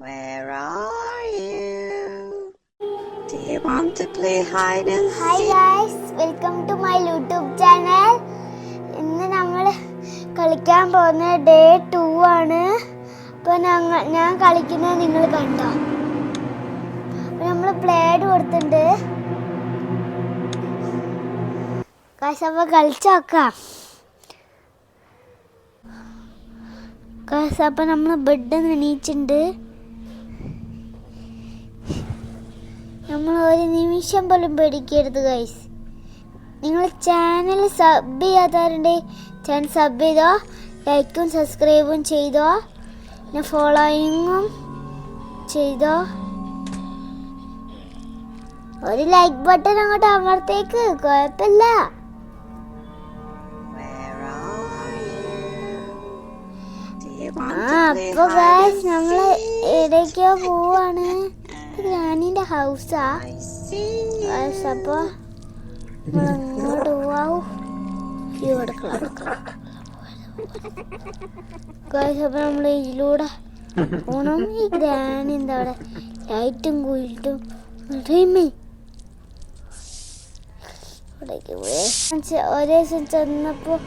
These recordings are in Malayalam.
Where are you? Do you want to play hide and seek? Hi guys, welcome to my YouTube channel. ഇന്ന് നമ്മൾ കളിക്കാൻ പോകുന്ന ഡേ 2 ആണ്. അപ്പോൾ ഞാൻ കളിക്കുന്നത് നിങ്ങൾ കണ്ടോ? നമ്മൾ പ്ലേഡ് കൊടുത്തിട്ടുണ്ട്. ഗയ്സ് അപ്പോൾ കളിച്ച് നോക്കാം. ഗയ്സ് അപ്പോൾ നമ്മൾ ബെഡിൽ നിന്ന് എണീച്ചിട്ടുണ്ട്. നമ്മൾ ഒരു നിമിഷം പോലും പേടിക്കരുത് ഗൈസ്. നിങ്ങൾ ചാനൽ സബ് ചെയ്യാത്തവരുണ്ട്, ചാനൽ സബ് ചെയ്തോ, ലൈക്കും സബ്സ്ക്രൈബും ചെയ്തോ, പിന്നെ ഫോളോയിങ്ങും ചെയ്തോ. ഒരു ലൈക്ക് ബട്ടൺ അങ്ങോട്ട് അമർത്തേക്ക്, കുഴപ്പമില്ല. അപ്പൊ ഗൈസ് നമ്മൾ എവിടേക്കോ പോവാണ്. ഗ്രാനീൻ്റെ ഹൗസാ. അപ്പോൾ നമ്മളിങ്ങോട്ട് പോവാം. അപ്പോൾ നമ്മൾ ഇതിലൂടെ പോണം. ഈ ഗ്രാനി എന്താ അവിടെ ലൈറ്റും കുയിലിട്ടും ഇവിടേക്ക് പോയി. ഒരു ദിവസം ചെന്നപ്പോൾ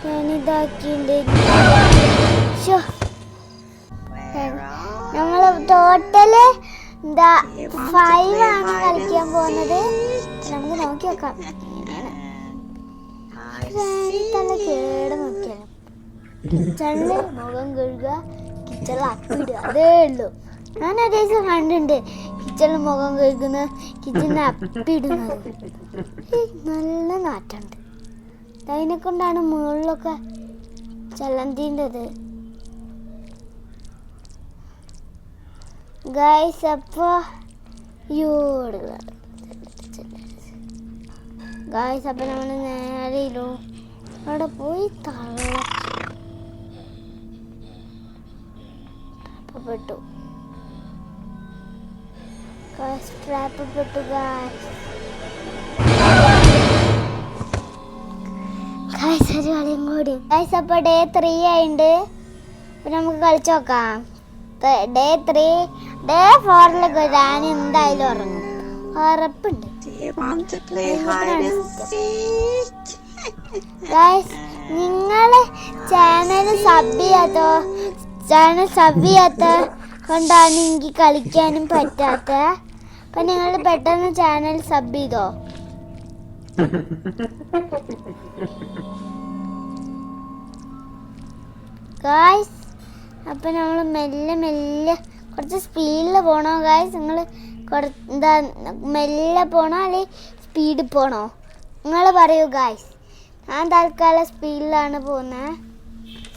ഞാനിതാക്കിണ്ട്. നമ്മൾ ടോട്ടല് 5 ആണ് കളിക്കാൻ പോകുന്നത്. നമുക്ക് നോക്കി നോക്കാം. തല കേട് നോക്കിയാലും കിച്ചണില് മുഖം കഴുകുക, കിച്ചണിൽ അപ്പിടുക, അതേ ഉള്ളൂ. ഞാൻ ഒരു ദിവസം കണ്ടിട്ടുണ്ട് കിച്ചണിൽ മുഖം കഴുകുന്ന, കിച്ചണിൽ അപ്പിടുന്നത്. നല്ല നാറ്റുണ്ട്. അതിനെ കൊണ്ടാണ് മുകളിലൊക്കെ ചലന്തിൻ്റെത്. ഗൈസ് അപ്പോൾ ഗൈസ് അപ്പോൾ നമ്മൾ നേരെ അവിടെ പോയി തള്ളപ്പെട്ടു. ട്രാപ്പപ്പെട്ടു ഗൈസ്. ഒരു കളിയും കൂടി ഗൈസ്. അപ്പോൾ ഡേ 3 ആയിട്ടുണ്ട്. അപ്പോൾ നമുക്ക് കളിച്ചു നോക്കാം. ഡേ 4 ഞാൻ എന്തായാലും ഉറങ്ങും, ഉറപ്പുണ്ട്. നിങ്ങൾ ചാനൽ സബ് ചെയ്യാത്ത കൊണ്ടാണ് എനിക്ക് കളിക്കാനും പറ്റാത്ത. അപ്പം നിങ്ങൾ പെട്ടെന്ന് ചാനൽ സബ് ചെയ്തോ. ഗായ്സ് അപ്പം നമ്മൾ മെല്ലെ കുറച്ച് സ്പീഡിൽ പോകണോ ഗായ്സ്? നിങ്ങൾ മെല്ലെ പോകണോ അല്ലെങ്കിൽ സ്പീഡിൽ പോകണോ? നിങ്ങൾ പറയൂ ഗായ്സ്. ഞാൻ തൽക്കാലം സ്പീഡിലാണ് പോകുന്നത്.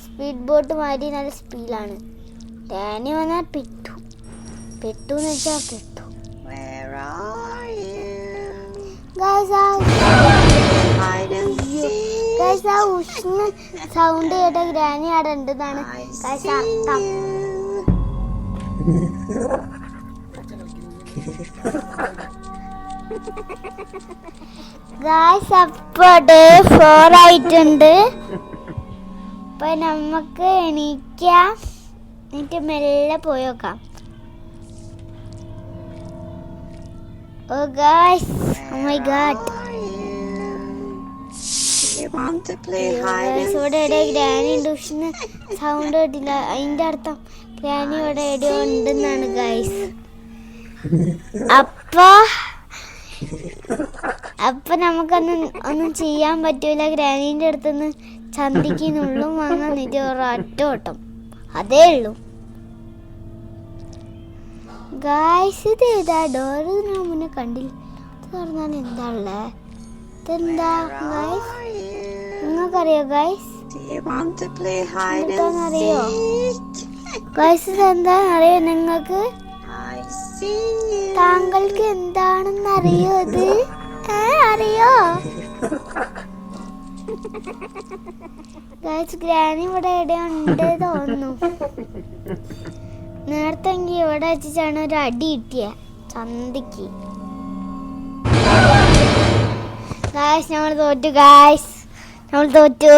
സ്പീഡ് ബോട്ട് മാതിരി നല്ല സ്പീഡിലാണ്. ഡാനി വന്നാൽ പെട്ടു എന്ന് വെച്ചാൽ പെട്ടു. ഗായ്സ് ആ ഉഷ്ണ സൗണ്ട് കേട്ട ഗ്രാനി അവിടെ ഉണ്ടെന്നാണ് ഗായ്സ് അർത്ഥം. ഗായ്സ് അപ്പോൾ ഡേ 4 ആയിട്ടുണ്ട്. അപ്പൊ നമുക്ക് എണീക്കാം. എന്നിട്ട് മെല്ലെ പോയി നോക്കാം. ഓ ഗായ്സ്, ഓ മൈ ഗോഡ്. ഇവിടെ ഗ്രാനി ഉഷ്ണ സൗണ്ട് കേട്ടില്ല. അതിൻ്റെ അർത്ഥം ഗ്രാനി ഇവിടെ എവിടെയോ ഉണ്ടെന്നാണ് ഗായ്സ്. അപ്പൊ നമുക്കൊന്നും ചെയ്യാൻ പറ്റൂല. ഗ്രാനീൻ്റെ അടുത്തുനിന്ന് ചന്തിക്കുന്നുള്ളും വാങ്ങാൻ ഒരൊറ്റ ഓട്ടം, അതേ ഉള്ളൂ ഗായ്സ്. ഇത് ഏതാ ഡോറ്? ഞാൻ മുന്നേ കണ്ടില്ല. ഇത് പറഞ്ഞാൽ എന്താ ഉള്ളത്? ഇതെന്താ ഗായ്സ്? നിങ്ങൾക്കറിയോ ഗായ്സ്? എന്താണെന്നറിയോ ഗായ്സ്? ഇതെന്താണെന്നറിയോ നിങ്ങൾക്ക്? താങ്കൾക്ക് എന്താണെന്ന് അറിയോ? ഇത് അറിയോ ഗായ്സ്? ഗ്രാനി ഇവിടെ എവിടെയോ ഉണ്ട് തോന്നുന്നു. നേരത്തെ ഇവിടെ വെച്ചിട്ടാണ് ഒരു അടി കിട്ടിയ ചന്തിക്ക്. ഗായ്സ് നമ്മൾ തോറ്റു.